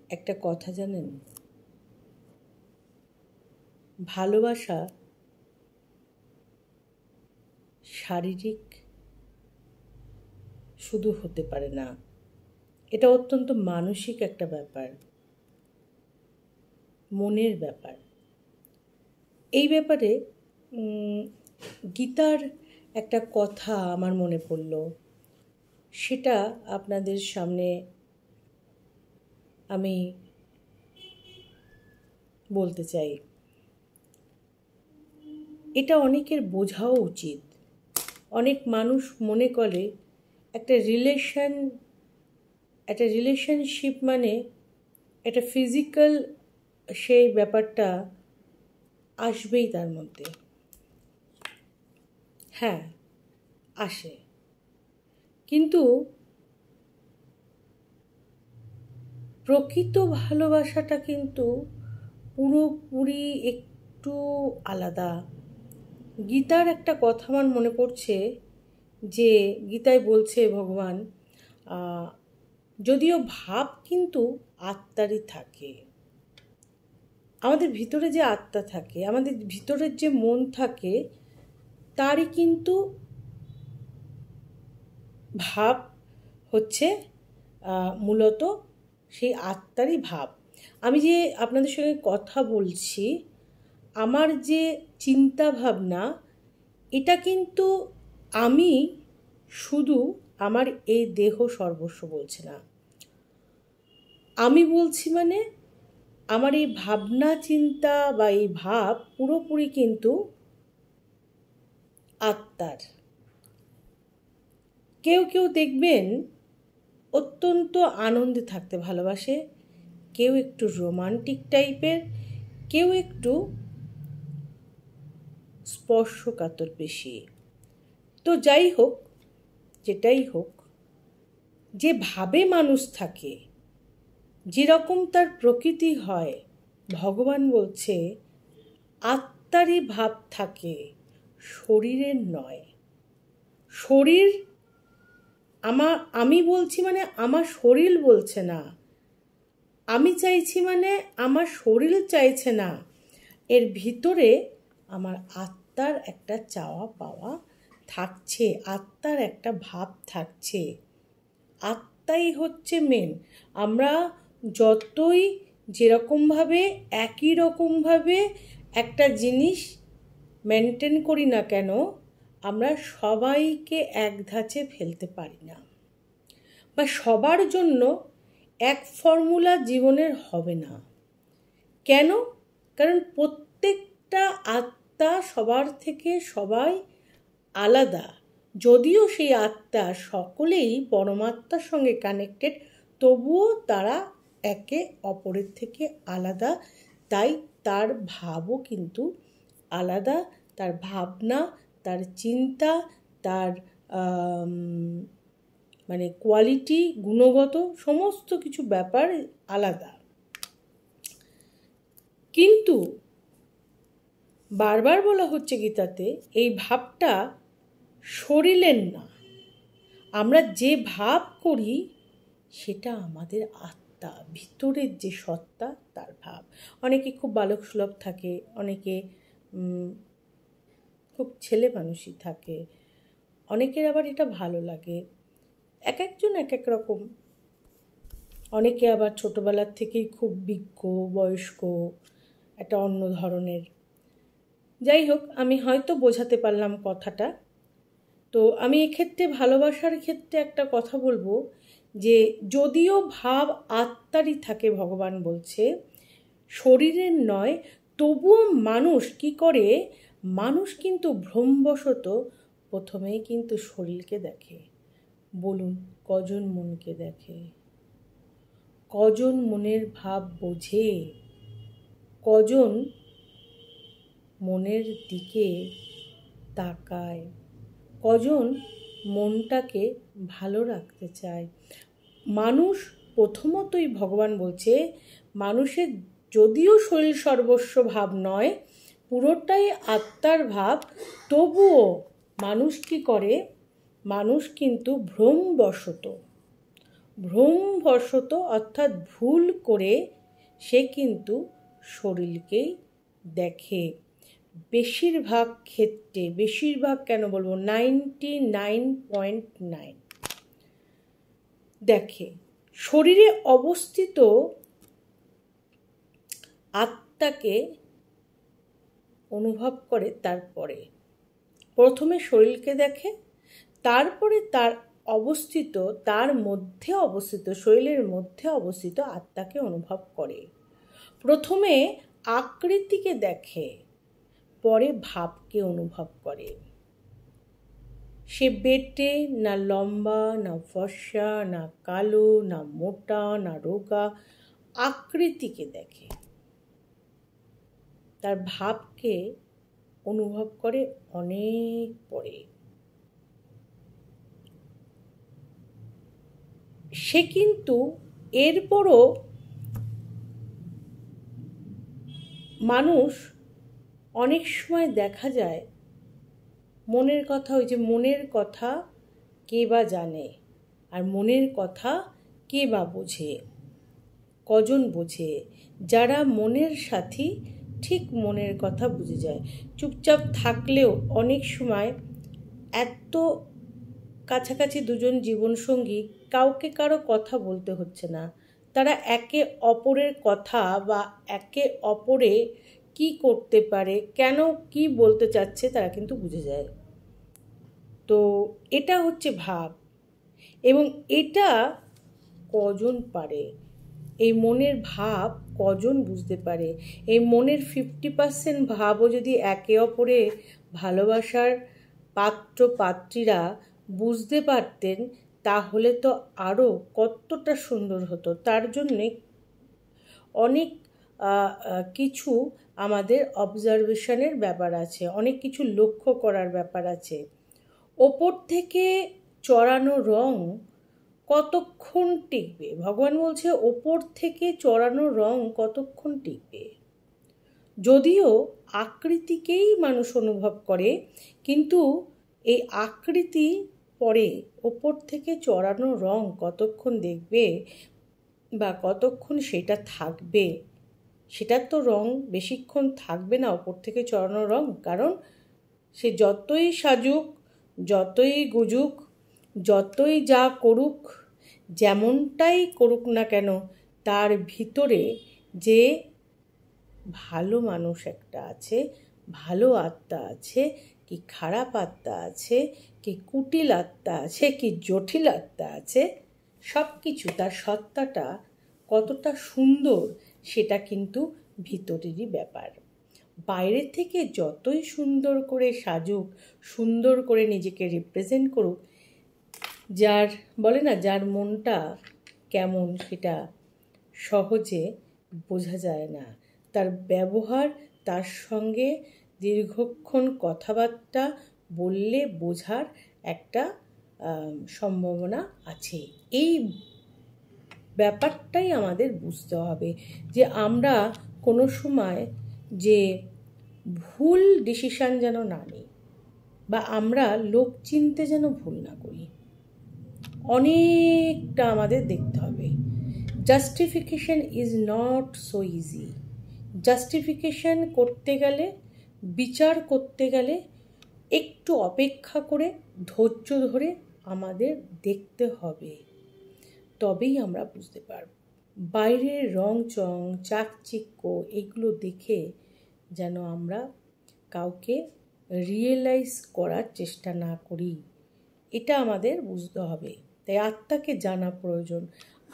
একটা কথা জানেন, ভালোবাসা শারীরিক শুধু হতে পারে না, এটা অত্যন্ত মানসিক একটা ব্যাপার, মনের ব্যাপার। এই ব্যাপারে গীতার একটা কথা আমার মনে পড়ল, সেটা আপনাদের সামনে আমি বলতে চাই। এটা অনেকের বোঝাও উচিত। অনেক মানুষ মনে করে একটা রিলেশনশিপ মানে একটা ফিজিক্যাল সেই ব্যাপারটা আসবেই তার মধ্যে। হ্যাঁ, আসে, কিন্তু প্রকৃত ভালোবাসাটা কিন্তু পুরোপুরি একটু আলাদা। গীতার একটা কথা আমার মনে পড়ছে, যে গীতায় বলছে ভগবান, যদিও ভাব কিন্তু আত্মারই থাকে, আমাদের ভিতরে যে আত্মা থাকে, আমাদের ভিতরের যে মন থাকে, তারই কিন্তু ভাব হচ্ছে মূলত সেই আত্মারই ভাব। আমি যে আপনাদের সঙ্গে কথা বলছি, আমার যে চিন্তা ভাবনা, এটা কিন্তু আমি শুধু আমার এই দেহ সর্বস্ব বলছি না। আমি বলছি মানে আমার এই ভাবনা চিন্তা বা এই ভাব পুরোপুরি কিন্তু আত্মার। কেউ কেউ দেখবেন অত্যন্ত আনন্দে থাকতে ভালোবাসে, কেউ একটু রোমান্টিক টাইপের, কেউ একটু স্পর্শকাতর বেশি। তো যাই হোক, যেটাই হোক, যে ভাবে মানুষ থাকে, যেরকম তার প্রকৃতি হয়, ভগবান বলছে আত্মারই ভাব থাকে, শরীরের নয়। শরীর আমি বলছি মানে আমার শরীর বলছে না, আমি চাইছি মানে আমার শরীর চাইছে না, এর ভিতরে আমার আত্মার একটা চাওয়া পাওয়া থাকছে, আত্মার একটা ভাব থাকছে। আত্মাই হচ্ছে মেন। আমরা যতই যেরকমভাবে একই রকমভাবে একটা জিনিস মেনটেন করি না কেন, আমরা সবাইকে এক ধাঁচে ফেলতে পারি না, বা সবার জন্য এক ফর্মুলা জীবনের হবে না। কেন? কারণ প্রত্যেকটা আত্মা সবার থেকে সবাই আলাদা। যদিও সেই আত্মা সকলেই পরমাত্মার সঙ্গে কানেক্টেড, তবুও তারা একে অপরের থেকে আলাদা। তাই তার ভাবও কিন্তু আলাদা, তার ভাবনা, তার চিন্তা, তার মানে কোয়ালিটি, গুণগত সমস্ত কিছু ব্যাপার আলাদা। কিন্তু বারবার বলা হচ্ছে গীতাতে, এই ভাবটা শরীরের না। আমরা যে ভাব করি সেটা আমাদের আত্মা, ভিতরের যে সত্তা, তার ভাব। অনেকে খুব বালক সুলভ থাকে, অনেকে খুব ছেলে মানুষই থাকে, অনেকের আবার এটা ভালো লাগে। এক একজন এক এক রকম। অনেকে আবার ছোটোবেলার থেকেই খুব বিজ্ঞ, বয়স্ক, একটা অন্য ধরনের। যাই হোক, আমি হয়তো বোঝাতে পারলাম কথাটা। তো আমি এক্ষেত্রে ভালোবাসার ক্ষেত্রে একটা কথা বলবো, যে যদিও ভাব আত্মারই থাকে, ভগবান বলছে শরীরের নয়, তবুও মানুষ কি করে, মানুষ কিন্তু ভ্রমবশত প্রথমেই কিন্তু শরীরকে দেখে। বলুন, কজন মনকে দেখে? কজন মনের ভাব বোঝে? কজন মনের দিকে তাকায়? কজন মনটাকে ভালো রাখতে চায়? মানুষ প্রথমতই ভগবান বলছে, মানুষের যদিও শরীর সর্বস্ব ভাব নয়, পুরোটাই আত্মার ভাব, তবুও মানুষ কি করে, মানুষ কিন্তু ভ্রমবশত ভ্রমবশত অর্থাৎ ভুল করে সে কিন্তু শরীরকেই দেখে। বেশিরভাগ ক্ষেত্রে, বেশিরভাগ কেন বলবো, 99.9 দেখে। শরীরে অবস্থিত আত্মাকে অনুভব করে। তারপরে প্রথমে শরীরকে দেখে, তারপরে তার মধ্যে অবস্থিত, শরীরের মধ্যে অবস্থিত আত্মাকে অনুভব করে। প্রথমে আকৃতিকে দেখে, পরে ভাবকে অনুভব করে। সে বেটে না লম্বা, না ফর্সা, না কালো, না মোটা, না রোগা, আকৃতিকে দেখে। তার ভাবকে অনুভব করে অনেক পরে। সে কিন্তু এরপরও মানুষ অনেক সময় দেখা যায় মনের কথা, ওই যে মনের কথা কে বা জানে, আর মনের কথা কে বা বোঝে, কজন বোঝে? যারা মনের সাথী ঠিক মনের কথা বুঝে যায়। চুপচাপ থাকলেও অনেক সময় এত কাছাকাছি দুজন জীবনসঙ্গী, কাউকে কারো কথা বলতে হচ্ছে না, তারা একে অপরের কথা বা একে অপরে কি করতে পারে, কেন কি বলতে চাচ্ছে, তারা কিন্তু বুঝে যায়। তো এটা হচ্ছে ভাব। এবং এটা কজন পারে? এই মনের ভাব কজন বুঝতে পারে? এই মনের 50% ভাবও যদি একে অপরে ভালোবাসার পাত্র পাত্রীরা বুঝতে পারতেন, তাহলে তো আরও কতটা সুন্দর হতো। তার জন্যে অনেক কিছু আমাদের অবজারভেশনের ব্যাপার আছে, অনেক কিছু লক্ষ্য করার ব্যাপার আছে। ওপর থেকে চড়ানো রং কতক্ষণ টিকবে? ভগবান বলছে ওপর থেকে চড়ানো রং কতক্ষণ টিকবে? যদিও আকৃতিকেই মানুষ অনুভব করে, কিন্তু এই আকৃতি পরে ওপর থেকে চড়ানো রং কতক্ষণ দেখবে বা কতক্ষণ সেটা থাকবে? সেটার তো রং বেশিক্ষণ থাকবে না, ওপর থেকে চড়ানো রং। কারণ সে যতই সাজুক, যতই গুজুক, যতই যা করুক, যেমনটাই করুক না কেন, তার ভিতরে যে ভালো মানুষ একটা আছে, ভালো আত্মা আছে, কি খারাপ আত্মা আছে, কি কুটিল আত্মা আছে, কি জটিল আত্মা আছে, সব কিছু, তার সত্তাটা কতটা সুন্দর সেটা কিন্তু ভিতরেরই ব্যাপার। বাইরে থেকে যতই সুন্দর করে সাজুক, সুন্দর করে নিজেকে রিপ্রেজেন্ট করুক, যার বলে না, যার মনটা কেমন সেটা সহজে বোঝা যায় না। তার ব্যবহার, তার সঙ্গে দীর্ঘক্ষণ কথাবার্তা বললে বোঝার একটা সম্ভাবনা আছে। এই ব্যাপারটাই আমাদের বুঝতে হবে, যে আমরা কোনো সময় যে ভুল ডিসিশান যেন না নিই, বা আমরা লোক চিনতে যেন ভুল না করি। অনেকটা আমাদের দেখতে হবে। Justification is not so easy. Justification করতে গেলে, বিচার করতে গেলে একটু অপেক্ষা করে, ধৈর্য ধরে আমাদের দেখতে হবে, তবেই আমরা বুঝতে পারব। বাইরের রং চং, চাকচিক্য, এগুলো দেখে যেন আমরা কাউকে রিয়েলাইজ করার চেষ্টা না করি, এটা আমাদের বুঝতে হবে। তাই আত্মাকে জানা প্রয়োজন।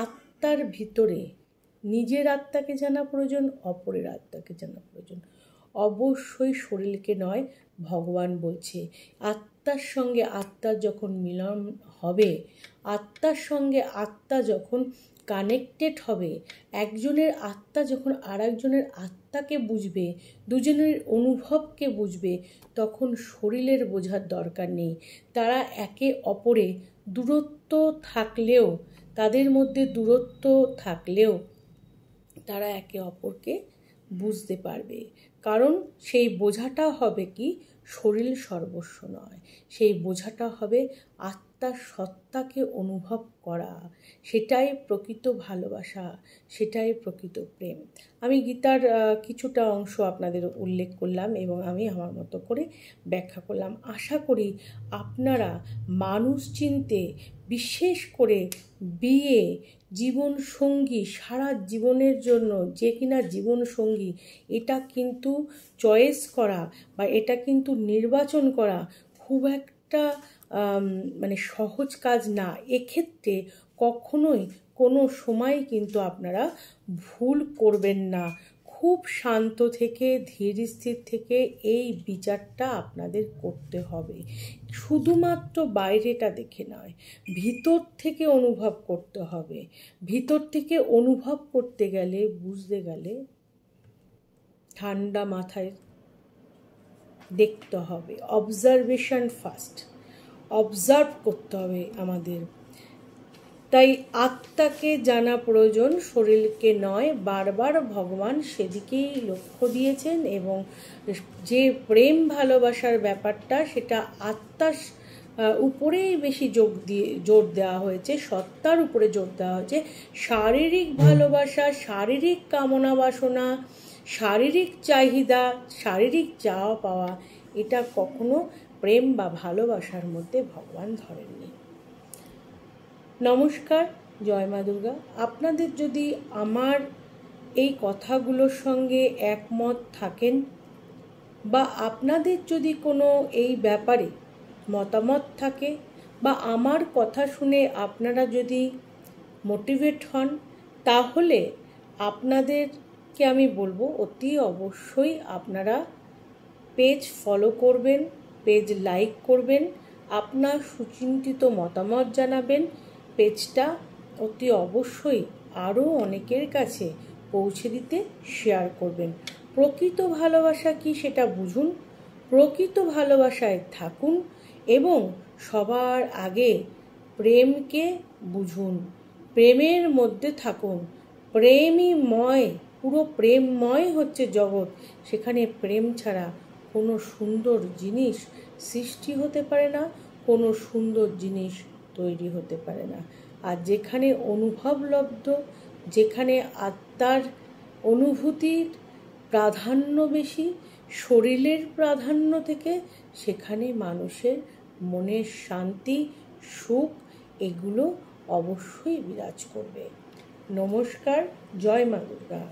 আত্মার ভিতরে নিজের আত্মাকে জানা প্রয়োজন, অপরের আত্মাকে জানা প্রয়োজন। অবশ্যই শরীরকে নয়। ভগবান বলছে আত্মার সঙ্গে আত্মার যখন মিলন হবে, আত্মার সঙ্গে আত্মা যখন কানেক্টেড হবে, একজনের আত্মা যখন আর একজনের আত্মাকে বুঝবে, দুজনের অনুভবকে বুঝবে, তখন শরীরের বোঝার দরকার নেই। তারা একে অপরে দূরত্ব থাকলেও, তাদের মধ্যে দূরত্ব থাকলেও তারা একে অপরকে বুঝতে পারবে। কারণ সেই বোঝাটা হবে কি, শরীর সর্বস্ব নয়, সেই বোঝাটা হবে আত্মা আত্মার সত্তাকে অনুভব করা, সেটাই প্রকৃত ভালোবাসা, সেটাই প্রকৃত প্রেম। আমি গীতার কিছুটা অংশ আপনাদের উল্লেখ করলাম এবং আমি আমার মতো করে ব্যাখ্যা করলাম। আশা করি আপনারা মানুষ চিনতে, বিশেষ করে বিয়ে, জীবন সঙ্গী, সারা জীবনের জন্য যে কিনা জীবন সঙ্গী, এটা কিন্তু চয়েস করা বা এটা কিন্তু নির্বাচন করা খুব একটা মানে সহজ কাজ না। এক্ষেত্রে কখনোই কোনো সময় কিন্তু আপনারা ভুল করবেন না। খুব শান্ত থেকে, ধীর স্থির থেকে এই বিচারটা আপনাদের করতে হবে। শুধুমাত্র বাইরেটা দেখে নয়, ভিতর থেকে অনুভব করতে হবে। ভিতর থেকে অনুভব করতে গেলে, বুঝতে গেলে ঠান্ডা মাথায় দেখতে হবে। অবজারভেশন ফার্স্ট, অবজার্ভ করতে হবে আমাদের। তাই আত্মাকে জানা প্রয়োজন, শরীরকে নয়। বারবার ভগবান সেদিকেই লক্ষ্য দিয়েছেন এবং যে প্রেম ভালোবাসার ব্যাপারটা সেটা আত্মার উপরেই বেশি জোর দেওয়া হয়েছে, সত্তার উপরে জোর দেওয়া হয়েছে। শারীরিক ভালোবাসা, শারীরিক কামনা বাসনা, শারীরিক চাহিদা, শারীরিক চাওয়া পাওয়া, এটা কখনো প্রেম বা ভালোবাসার মধ্যে ভগবান ধরেননি। নমস্কার, জয় মা দুর্গা। আপনাদের যদি আমার এই কথাগুলোর সঙ্গে একমত থাকেন বা আপনাদের যদি কোনো এই ব্যাপারে মতামত থাকে বা আমার কথা শুনে আপনারা যদি মোটিভেট হন, তাহলে আপনাদেরকে আমি বলবো অতি অবশ্যই আপনারা পেজ ফলো করবেন, পেজ লাইক করবেন, আপনার সুচিন্তিত মতামত জানাবেন। পেজটা অতি অবশ্যই আরও অনেকের কাছে পৌঁছে দিতে শেয়ার করবেন। প্রকৃত ভালোবাসা কি সেটা বুঝুন, প্রকৃত ভালোবাসায় থাকুন এবং সবার আগে প্রেমকে বুঝুন, প্রেমের মধ্যে থাকুন। প্রেমময়, পুরো প্রেমময় হচ্ছে জগৎ। সেখানে প্রেম ছাড়া কোনো সুন্দর জিনিস সৃষ্টি হতে পারে না, কোনো সুন্দর জিনিস তৈরি হতে পারে না। আর যেখানে অনুভবলব্ধ, যেখানে আত্মার অনুভূতির প্রাধান্য বেশি শরীরের প্রাধান্য থেকে, সেখানে মানুষের মনের শান্তি, সুখ এগুলো অবশ্যই বিরাজ করবে। নমস্কার, জয় মা দুর্গা।